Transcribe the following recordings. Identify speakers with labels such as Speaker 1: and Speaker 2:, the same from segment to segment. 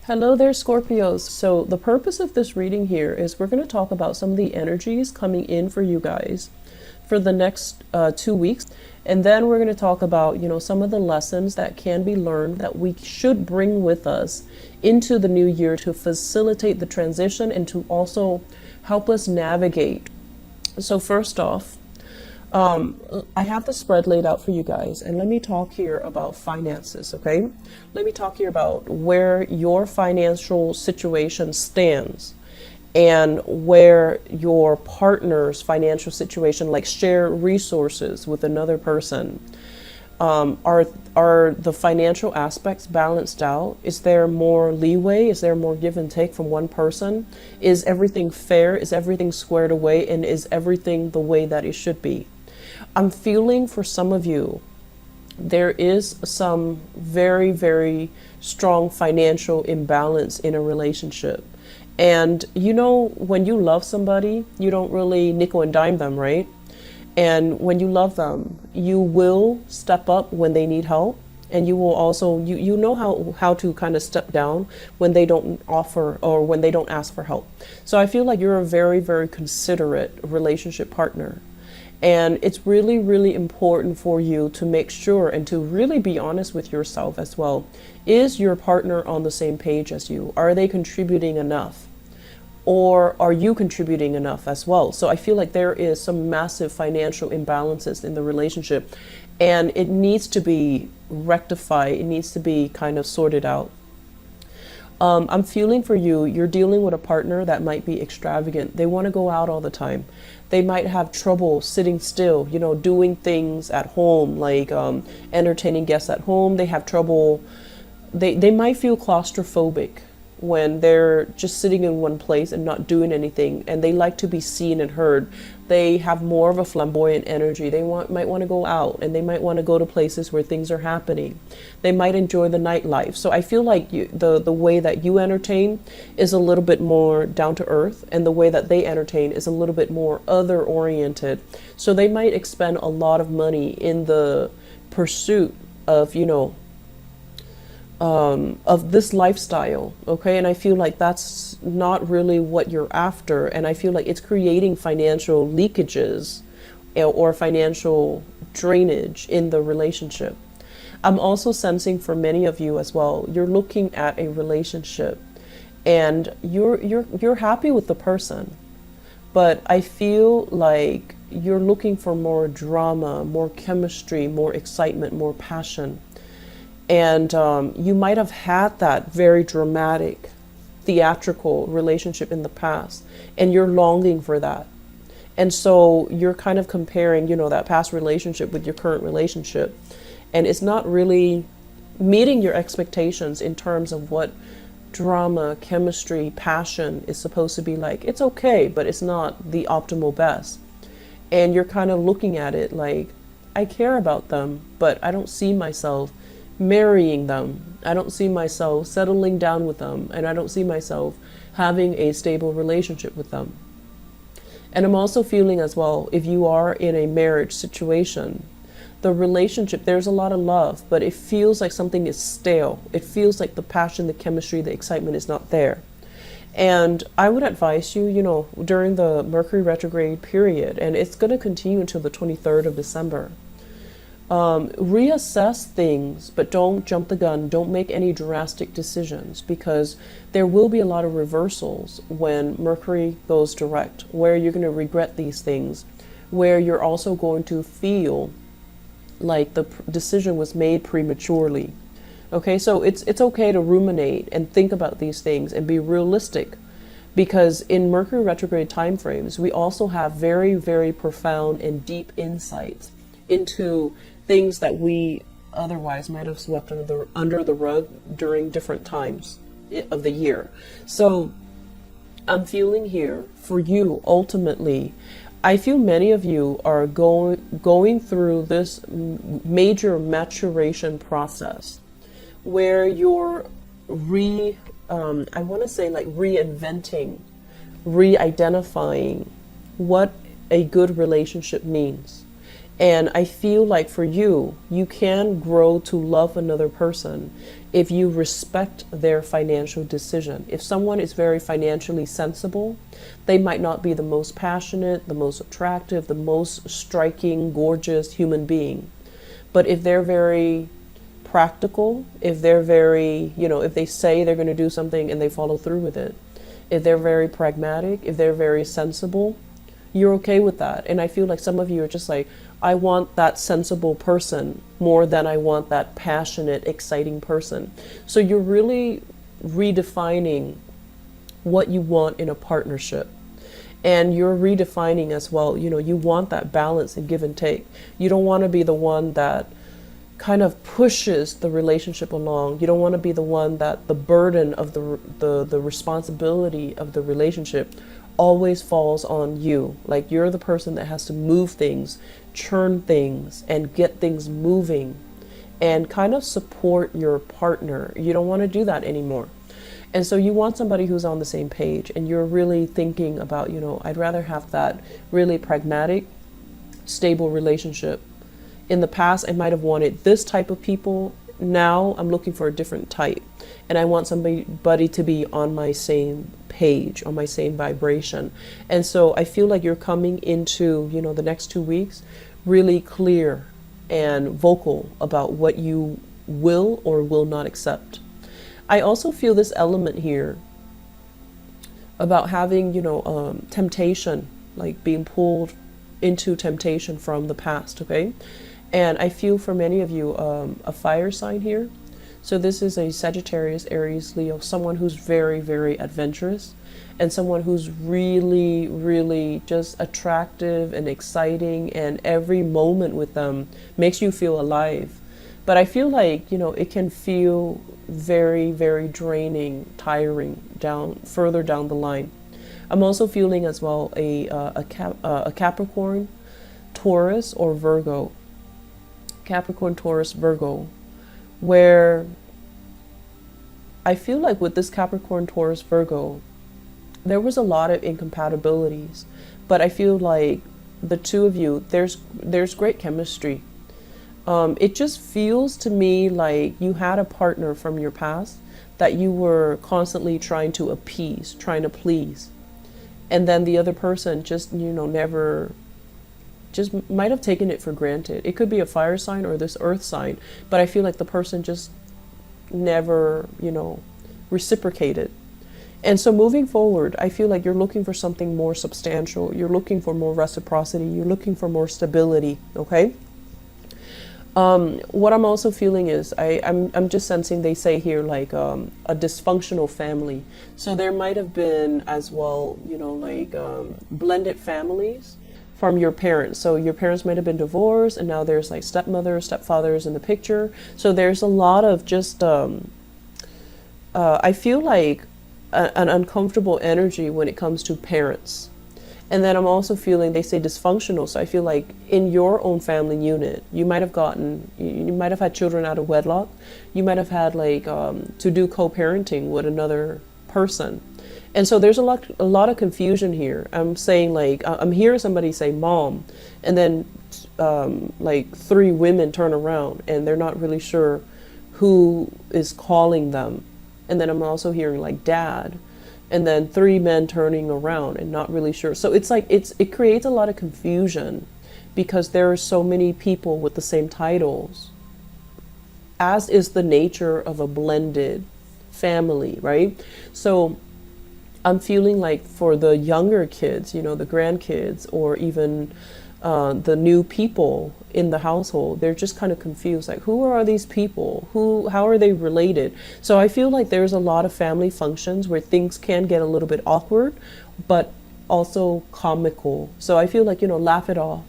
Speaker 1: Hello there, Scorpios. So the purpose of this reading here is we're going to talk about some of the energies coming in for you guys for the next 2 weeks. And then we're going to talk about, some of the lessons that can be learned that we should bring with us into the new year to facilitate the transition and to also help us navigate. So first off, I have the spread laid out for you guys, and let me talk here about finances, okay? Let me talk here about where your financial situation stands and where your partner's financial situation, like share resources with another person. Are the financial aspects balanced out? Is there more leeway? Is there more give and take from one person? Is everything fair? Is everything squared away? And is everything the way that it should be? I'm feeling for some of you, there is some very, very strong financial imbalance in a relationship. And when you love somebody, you don't really nickel and dime them, right? And when you love them, you will step up when they need help. And you will also, you know how to kind of step down when they don't offer or when they don't ask for help. So I feel like you're a very, very considerate relationship partner. And it's really, really important for you to make sure and to really be honest with yourself as well. Is your partner on the same page as you? Are they contributing enough? Or are you contributing enough as well? So I feel like there is some massive financial imbalances in the relationship, and it needs to be rectified. It needs to be kind of sorted out. I'm feeling for you, you're dealing with a partner that might be extravagant. They want to go out all the time. They might have trouble sitting still, doing things at home, like entertaining guests at home. They have trouble. They might feel claustrophobic when they're just sitting in one place and not doing anything. And they like to be seen and heard. They have more of a flamboyant energy. They might want to go out, and they might want to go to places where things are happening. They might enjoy the nightlife. So I feel like the way that you entertain is a little bit more down to earth, and the way that they entertain is a little bit more other oriented. So they might expend a lot of money in the pursuit of this lifestyle, okay? And I feel like that's not really what you're after, and I feel like it's creating financial leakages or financial drainage in the relationship. I'm also sensing for many of you as well, you're looking at a relationship and you're happy with the person, but I feel like you're looking for more drama, more chemistry, more excitement, more passion. And you might have had that very dramatic, theatrical relationship in the past, and you're longing for that. And so you're kind of comparing, that past relationship with your current relationship. And it's not really meeting your expectations in terms of what drama, chemistry, passion is supposed to be like. It's okay, but it's not the optimal best. And you're kind of looking at it like, I care about them, but I don't see myself marrying them. I don't see myself settling down with them, and I don't see myself having a stable relationship with them. And I'm also feeling as well, if you are in a marriage situation, the relationship, there's a lot of love, but it feels like something is stale. It feels like the passion, the chemistry, the excitement is not there. And I would advise you, during the Mercury retrograde period, and it's going to continue until the 23rd of December, reassess things, but don't jump the gun. Don't make any drastic decisions, because there will be a lot of reversals when Mercury goes direct, where you're going to regret these things, where you're also going to feel like the decision was made prematurely. Okay, so it's okay to ruminate and think about these things and be realistic, because in Mercury retrograde time frames, we also have very, very profound and deep insights into things that we otherwise might have swept under the rug during different times of the year. So I'm feeling here for you, ultimately, I feel many of you are going through this major maturation process where you're I want to say like reinventing, re-identifying what a good relationship means. And I feel like for you, you can grow to love another person if you respect their financial decision. If someone is very financially sensible, they might not be the most passionate, the most attractive, the most striking, gorgeous human being. But if they're very practical, if they're very, if they say they're going to do something and they follow through with it, if they're very pragmatic, if they're very sensible, you're okay with that. And I feel like some of you are just like, I want that sensible person more than I want that passionate, exciting person. So you're really redefining what you want in a partnership. And you're redefining as well, you want that balance and give and take. You don't want to be the one that kind of pushes the relationship along. You don't want to be the one that the burden of the responsibility of the relationship always falls on you. Like you're the person that has to move things, churn things, and get things moving and kind of support your partner. You don't want to do that anymore. And so you want somebody who's on the same page, and you're really thinking about, I'd rather have that really pragmatic, stable relationship. In the past, I might have wanted this type of people. Now I'm looking for a different type. And I want somebody to be on my same page, on my same vibration. And so I feel like you're coming into, the next 2 weeks really clear and vocal about what you will or will not accept. I also feel this element here about having, temptation, like being pulled into temptation from the past, okay? And I feel for many of you, a fire sign here. So this is a Sagittarius, Aries, Leo, someone who's very, very adventurous and someone who's really, really just attractive and exciting, and every moment with them makes you feel alive. But I feel like, it can feel very, very draining, tiring further down the line. I'm also feeling as well a Capricorn, Taurus, or Virgo. Capricorn, Taurus, Virgo, where I feel like with this Capricorn, Taurus, Virgo, there was a lot of incompatibilities, but I feel like the two of you, there's great chemistry. It just feels to me like you had a partner from your past that you were constantly trying to appease, trying to please. And then the other person just, never, just might have taken it for granted. It could be a fire sign or this earth sign, but I feel like the person just never, reciprocated. And so moving forward, I feel like you're looking for something more substantial. You're looking for more reciprocity. You're looking for more stability, okay? What I'm also feeling is I'm just sensing, they say here, like a dysfunctional family. So there might have been as well, blended families from your parents. So your parents might have been divorced, and now there's like stepmothers, stepfathers in the picture. So there's a lot of just, I feel like an uncomfortable energy when it comes to parents. And then I'm also feeling, they say dysfunctional. So I feel like in your own family unit, you might have had children out of wedlock. You might have had to do co-parenting with another person. And so there's a lot of confusion here. I'm saying I'm hearing somebody say mom, and then 3 women turn around and they're not really sure who is calling them. And then I'm also hearing dad, and then 3 men turning around and not really sure. So it's it creates a lot of confusion because there are so many people with the same titles, as is the nature of a blended family, right? So I'm feeling like for the younger kids, the grandkids, or even the new people in the household, they're just kind of confused. Like, who are these people? How are they related? So I feel like there's a lot of family functions where things can get a little bit awkward, but also comical. So I feel like, laugh it off.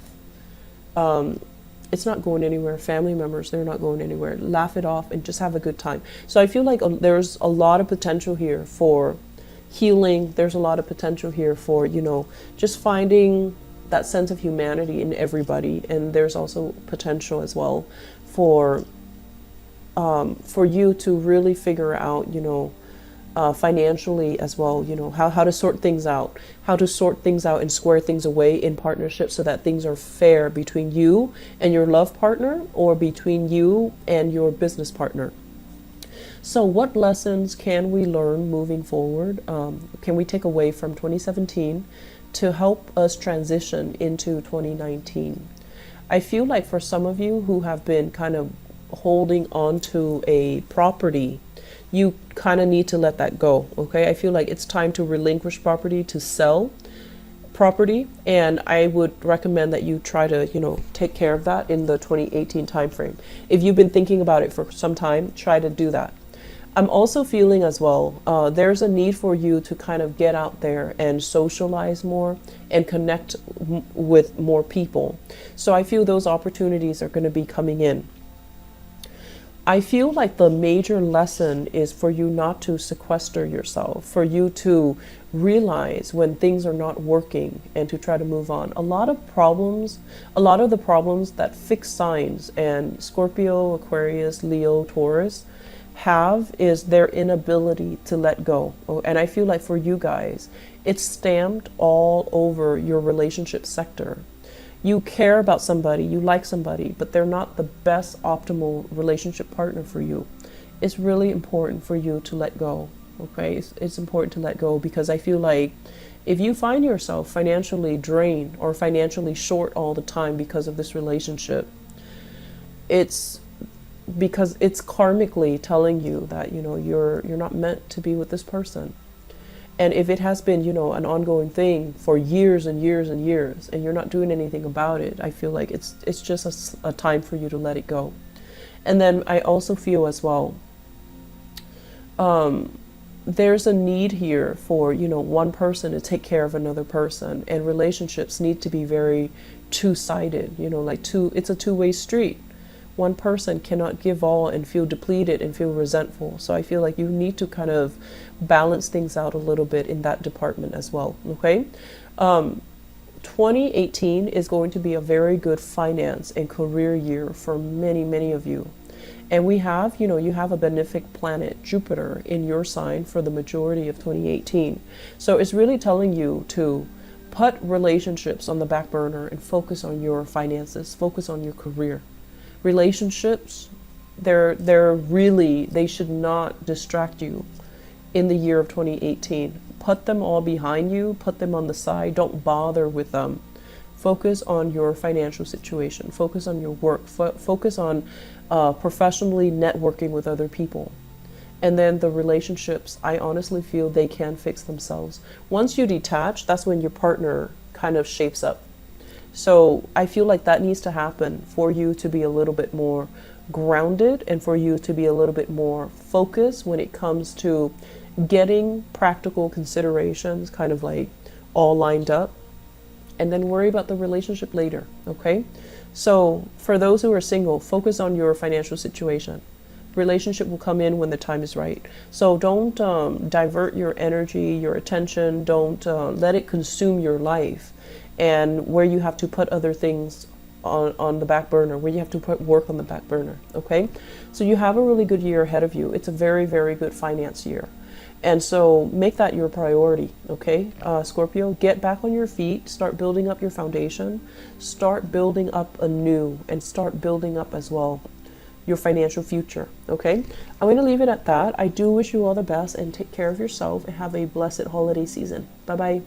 Speaker 1: It's not going anywhere. Family members, they're not going anywhere. Laugh it off and just have a good time. So I feel like there's a lot of potential here for healing. There's a lot of potential here for, just finding that sense of humanity in everybody. And there's also potential as well for you to really figure out, financially as well, you know, how to sort things out, and square things away in partnership so that things are fair between you and your love partner or between you and your business partner. So what lessons can we learn moving forward? Can we take away from 2017 to help us transition into 2019? I feel like for some of you who have been kind of holding on to a property, you kind of need to let that go, okay? I feel like it's time to relinquish property, to sell property, and I would recommend that you try to, you know, take care of that in the 2018 timeframe. If you've been thinking about it for some time, try to do that. I'm also feeling as well, there's a need for you to kind of get out there and socialize more and connect with more people. So I feel those opportunities are going to be coming in. I feel like the major lesson is for you not to sequester yourself, for you to realize when things are not working and to try to move on. A lot of the problems that fixed signs and Scorpio, Aquarius, Leo, Taurus have is their inability to let go. And I feel like for you guys, it's stamped all over your relationship sector. You care about somebody, you like somebody, but they're not the best optimal relationship partner for you. It's really important for you to let go, okay? It's important to let go because I feel like if you find yourself financially drained or financially short all the time because of this relationship, it's because it's karmically telling you that, you know, you're not meant to be with this person. And if it has been, you know, an ongoing thing for years and years and years, and you're not doing anything about it, I feel like it's just a time for you to let it go. And then I also feel as well, there's a need here for, you know, one person to take care of another person, and relationships need to be very two-sided, you know, like it's a two-way street. One person cannot give all and feel depleted and feel resentful. So I feel like you need to kind of balance things out a little bit in that department as well, okay? 2018 is going to be a very good finance and career year for many, many of you. And we have, you know, you have a benefic planet, Jupiter, in your sign for the majority of 2018. So it's really telling you to put relationships on the back burner and focus on your finances, focus on your career. Relationships, they should not distract you in the year of 2018. Put them all behind you, put them on the side, don't bother with them. Focus on your financial situation, focus on your work, focus on professionally networking with other people. And then the relationships, I honestly feel they can fix themselves. Once you detach, that's when your partner kind of shapes up. So I feel like that needs to happen for you to be a little bit more grounded and for you to be a little bit more focused when it comes to getting practical considerations kind of like all lined up, and then worry about the relationship later, okay? So for those who are single, focus on your financial situation. Relationship will come in when the time is right. So don't divert your energy, your attention, don't let it consume your life, and where you have to put other things on the back burner, where you have to put work on the back burner, okay? So you have a really good year ahead of you. It's a very, very good finance year. And so make that your priority, okay? Scorpio, get back on your feet, start building up your foundation, start building up anew, and start building up as well your financial future, okay? I'm going to leave it at that. I do wish you all the best and take care of yourself and have a blessed holiday season. Bye-bye.